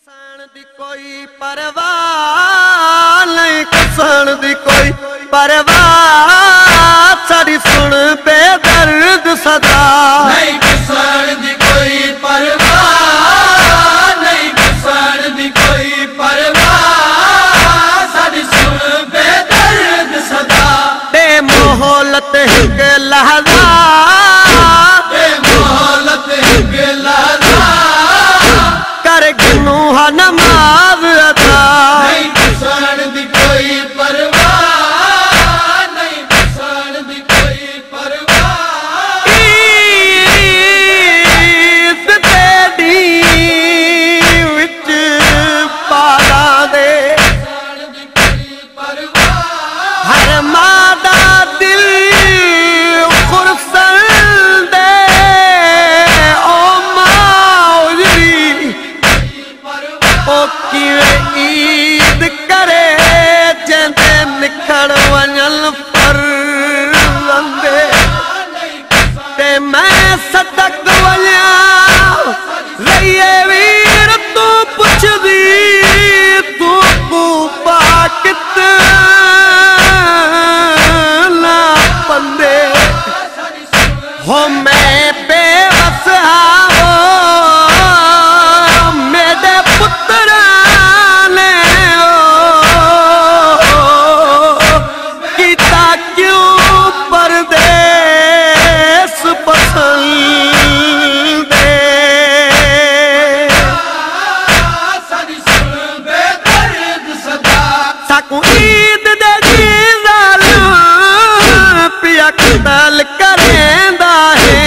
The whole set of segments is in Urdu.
کسان دی کوئی پرواہ نہیں، کسان دی کوئی پرواہ، ساڑی سن بے درد صدا نہیں، کسان دی کوئی پرواہ نہیں، کسان دی کوئی پرواہ، ساڑی سن بے درد صدا بے مہلت ایک لحظہ، بے مہلت ایک لحظہ کر گنوہ نماز ادا نہیں، کسان دی کوئی پرواہ نہیں، کسان دی کوئی پرواہ عیز تیری وچ پالا دے کسان دی کوئی پرواہ ہر مادہ دل خرسن دے او ماؤجری او کیویں عید کرے جیندے نکھڑ ونجل پر لندے تے میں صدق ونجا لئیے ویر تو پچھ دی تو کو پاکت نا پندے ہو میں بے وسعہ میرے پترانے کیتا کیوں پردیس پسند ساڑی سن بے درد صدا ساکو عید دے جیزال پیا قتل کریندا ہے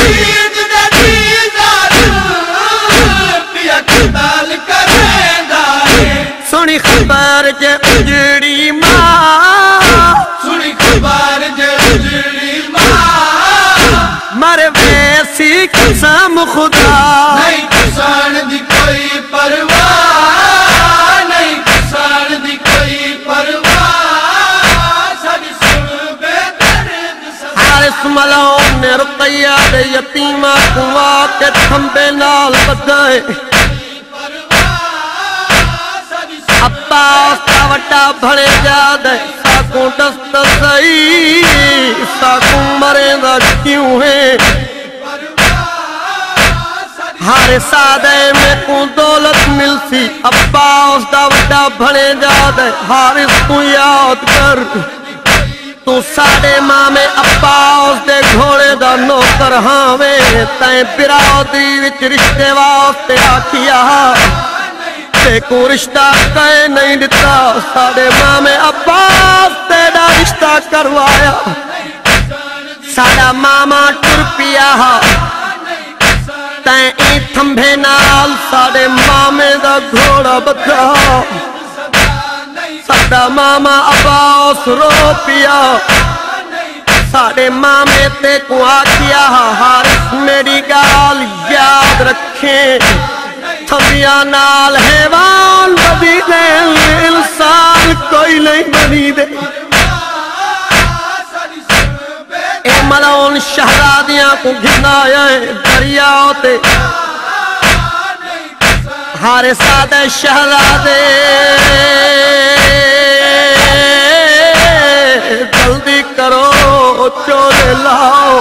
عید دے دیدار پیا قتل کریندا ہے سنی خبر جے اجڑی ماں سنی خبر جے اجڑی ماں مر ویسی قسم خدا نہیں، کسان دی کوئی پرواہ نہیں، کسان دی کوئی پرواہ، ساڑی سن بے درد صدا حارث ملعون نے رقیہ دے یتیمہ کو آ کے تھمبے نال بدائے عباس کا وٹا بھڑے جا دے ساکوں دست سئی ساکوں مرے دا کیوں ہے حارث آدھے میں کو دولت مل سی عباس دا وٹا بھڑے جا دے حارث کو یاد کر تو ساڑے ماں میں عباس دے گھوڑے دا نوکر ہاویں تائیں برادری وچ رشتے واسطے آکھیا تے کو رشتہ کہے نہیں دیتا ساڑے ماں میں عباس تیڑا رشتہ کروایا ساڑا ماما ٹر پیا تائیں ای تھمبے نال ساڑے مامے دا گھوڑا بدھا ساڑا ماما عباس رو پیا ساڑے مامے تے کو آکیا حارث میری گال یاد رکھیں تھمیا نال حیوان بدی دے انسان کوئی نہیں بنی دے اے ملعون شہزادیاں کو گھنایا ہے دریاؤ تے حارث آدھے شہزادے جلدی کرو چولے لاؤ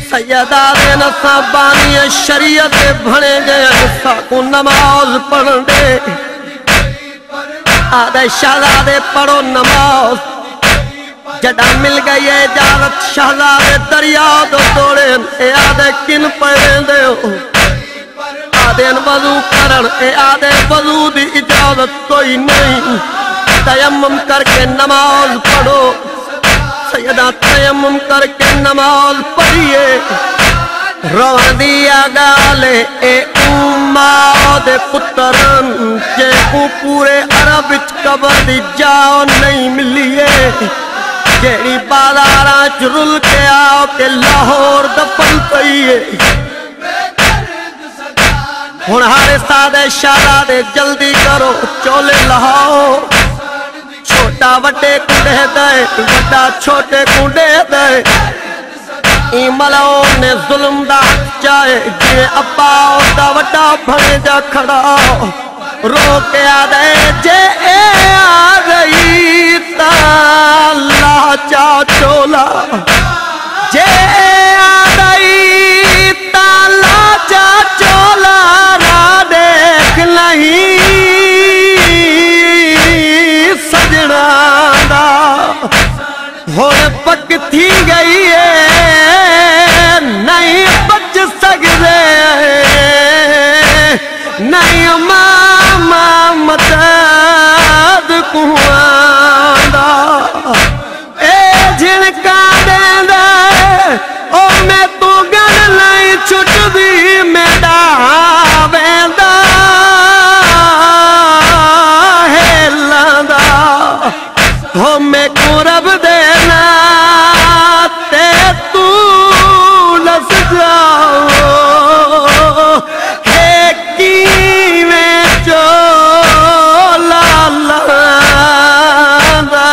سیدہ دے نسا بانی شریعت بھنے گئے نسا کو نماز پڑھ دے آدھے شہزادے پڑھو نماز جڑا مل گئی اجازت شہزادے دریا دو دوڑے اے آدھے کن پڑھیں دے ہو آدھے وضو کرن اے آدھے وضو دی اجازت کوئی نہیں تیمم کر کے نماز پڑھو سیدہ تیمم کر کے نماز پڑھئے روان دیا گالے اے اماں دے پترن جے کو پورے عرب اچ قبر دی جاؤ نہیں ملیے جیڑی بازاراں چ رل کے آؤ کہ لاہور دفن پئیے ہن حارث آدھے شہزادے جلدی کرو چولے لہاؤ چھوٹا وڈے کو دے دے وڈا چھوٹے کو دے دے ملو نے ظلم دا چاہے جی ابا دا وڈا بھنے جا کھڑا رو کے آدھے جے اے آگئی تا لاچا چولا جے اے آگئی تا لاچا چولا را دیکھ نہیں سجنا دا ہونے پک تھی گئی ہے نہیں بچ سکتے نہیں ماما مدد کواندا اے جھنکا دیں دے او میں تو گن لائیں چھٹ دی میڈا ویندا ہے لاندا ہو میں کو رب دینا تے تو لس جاؤ ہے کی میں چولا لاندا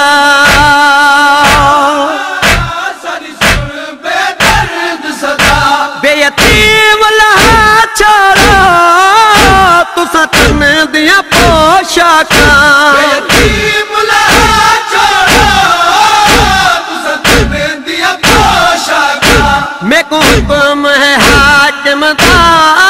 ساری سن بے درد صدا بے یتیم لہا چھاڑا تو ستن دیا پوشاکاں یتیم لہا چھوڑا تو ستن دیا پوشاکاں میں کو حکم ہے حاکم دا